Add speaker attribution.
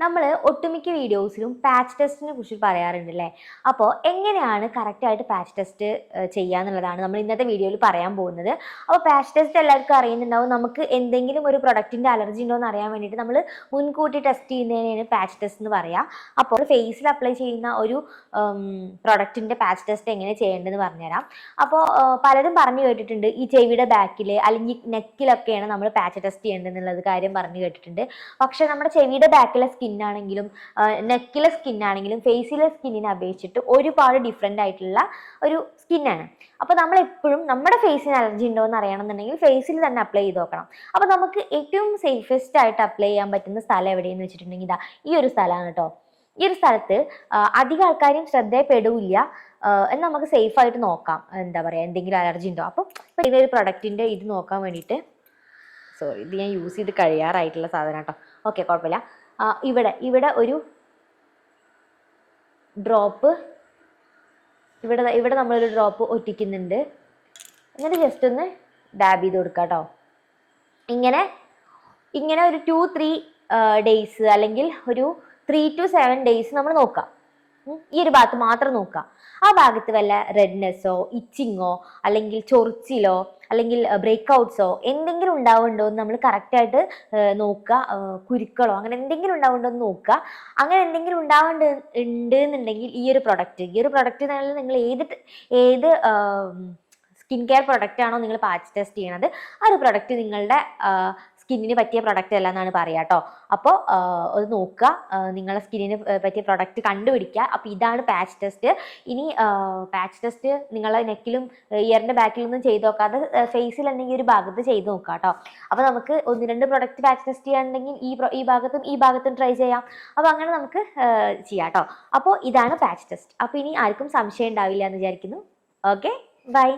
Speaker 1: നമ്മൾ ഒട്ടുമിക്ക വീഡിയോസിലും പാച്ച് ടെസ്റ്റിനെ കുറിച്ച് പറയാറുണ്ടല്ലേ. അപ്പോൾ എങ്ങനെയാണ് കറക്റ്റായിട്ട് പാച്ച് ടെസ്റ്റ് ചെയ്യാന്നുള്ളതാണ് നമ്മൾ ഇന്നത്തെ വീഡിയോയിൽ പറയാൻ പോകുന്നത്. അപ്പോൾ പാച്ച് ടെസ്റ്റ് എല്ലാവർക്കും അറിയുന്നുണ്ടാവും. നമുക്ക് എന്തെങ്കിലും ഒരു പ്രൊഡക്റ്റിൻ്റെ അലർജി ഉണ്ടോ എന്ന് അറിയാൻ വേണ്ടിയിട്ട് നമ്മൾ മുൻകൂട്ടി ടെസ്റ്റ് ചെയ്യുന്നതിനാണ് പാച്ച് ടെസ്റ്റ് എന്ന് പറയുക. അപ്പോൾ ഫേസിൽ അപ്ലൈ ചെയ്യുന്ന ഒരു പ്രൊഡക്റ്റിൻ്റെ പാച്ച് ടെസ്റ്റ് എങ്ങനെ ചെയ്യേണ്ടതെന്ന് പറഞ്ഞുതരാം. അപ്പോൾ പലരും പറഞ്ഞു കേട്ടിട്ടുണ്ട് ഈ ചെവിയുടെ ബാക്കിൽ അല്ലെങ്കിൽ നെക്കിലൊക്കെയാണ് നമ്മൾ പാച്ച് ടെസ്റ്റ് ചെയ്യേണ്ടതെന്നുള്ളത് കാര്യം പറഞ്ഞു കേട്ടിട്ടുണ്ട്. പക്ഷെ നമ്മുടെ ചെവിയുടെ ബാക്കിലെ സ്കിന്നാണെങ്കിലും നെക്കിലെ സ്കിന്നാണെങ്കിലും ഫേസിലെ സ്കിന്നിനെ അപേക്ഷിച്ചിട്ട് ഒരുപാട് ഡിഫറെൻ്റ് ആയിട്ടുള്ള ഒരു സ്കിന്നാണ്. അപ്പോൾ നമ്മൾ എപ്പോഴും നമ്മുടെ ഫേസിന് അലർജി ഉണ്ടോ എന്ന് അറിയണമെന്നുണ്ടെങ്കിൽ ഫേസിൽ തന്നെ അപ്ലൈ ചെയ്ത് നോക്കണം. അപ്പോൾ നമുക്ക് ഏറ്റവും സേഫസ്റ്റ് ആയിട്ട് അപ്ലൈ ചെയ്യാൻ പറ്റുന്ന സ്ഥലം എവിടെയെന്ന് വെച്ചിട്ടുണ്ടെങ്കിൽ ഇതാ ഈ ഒരു സ്ഥലമാണ് കേട്ടോ. ഈ ഒരു സ്ഥലത്ത് അധികം ആൾക്കാരും ശ്രദ്ധയപ്പെടില്ല എന്ന് നമുക്ക് സേഫായിട്ട് നോക്കാം. എന്താ പറയുക, എന്തെങ്കിലും അലർജി ഉണ്ടോ. അപ്പോൾ ഈ ഒരു പ്രൊഡക്റ്റിൻ്റെ ഇത് നോക്കാൻ വേണ്ടിയിട്ട്, സോറി ഇത് ഞാൻ യൂസ് ചെയ്ത് കഴിയാറായിട്ടുള്ള സാധനം കേട്ടോ. ഓക്കെ, കുഴപ്പമില്ല. ഇവിടെ ഒരു ഡ്രോപ്പ് ഇവിടെ നമ്മളൊരു ഡ്രോപ്പ് ഒറ്റിക്കുന്നുണ്ട്. എന്നിട്ട് ജസ്റ്റ് ഒന്ന് ഡാബ് ചെയ്ത് കൊടുക്കുക കേട്ടോ. ഇങ്ങനെ ഒരു 2-3 ഡേയ്സ് അല്ലെങ്കിൽ ഒരു 3 to 7 ഡേയ്സ് നമ്മൾ നോക്കാം. ഈ ഒരു ഭാഗത്ത് മാത്രം നോക്കാം. ആ ഭാഗത്ത് വല്ല റെഡ്നെസ്സോ ഇച്ചിങ്ങോ അല്ലെങ്കിൽ ചൊറിച്ചിലോ അല്ലെങ്കിൽ ബ്രേക്ക് ഔട്ട്സോ എന്തെങ്കിലും ഉണ്ടാവുന്നുണ്ടോ എന്ന് നമ്മൾ കറക്റ്റായിട്ട് നോക്കുക. കുരുക്കളോ അങ്ങനെ എന്തെങ്കിലും ഉണ്ടാവുന്നുണ്ടോ എന്ന് നോക്കുക. അങ്ങനെ എന്തെങ്കിലും എന്നുണ്ടെങ്കിൽ ഈ ഒരു പ്രൊഡക്റ്റ് നിങ്ങൾ ഏത് സ്കിൻ കെയർ പ്രൊഡക്റ്റ് ആണോ നിങ്ങൾ പാച്ച് ടെസ്റ്റ് ചെയ്യണത്, ആ ഒരു പ്രൊഡക്റ്റ് നിങ്ങളുടെ സ്കിന്നിന് പറ്റിയ പ്രൊഡക്റ്റ് അല്ല എന്നാണ് പറയുക കേട്ടോ. അപ്പോൾ അത് നോക്കുക, നിങ്ങളുടെ സ്കിന്നിന് പറ്റിയ പ്രൊഡക്റ്റ് കണ്ടുപിടിക്കുക. അപ്പോൾ ഇതാണ് പാച്ച് ടെസ്റ്റ്. ഇനി പാച്ച് ടെസ്റ്റ് നിങ്ങളുടെ നെക്കിലും ഇയറിൻ്റെ ബാക്കിലൊന്നും ചെയ്ത് നോക്കാതെ ഫേസിൽ അല്ലെങ്കിൽ ഒരു ഭാഗത്ത് ചെയ്ത് നോക്കുക കേട്ടോ. അപ്പോൾ നമുക്ക് 1-2 പ്രൊഡക്റ്റ് പാച്ച് ടെസ്റ്റ് ചെയ്യാനുണ്ടെങ്കിൽ ഈ ഭാഗത്തും ട്രൈ ചെയ്യാം. അപ്പോൾ അങ്ങനെ നമുക്ക് ചെയ്യാം കേട്ടോ. അപ്പോൾ ഇതാണ് പാച്ച് ടെസ്റ്റ്. അപ്പോൾ ഇനി ആർക്കും സംശയം ഉണ്ടാവില്ല എന്ന് വിചാരിക്കുന്നു. Okay, by.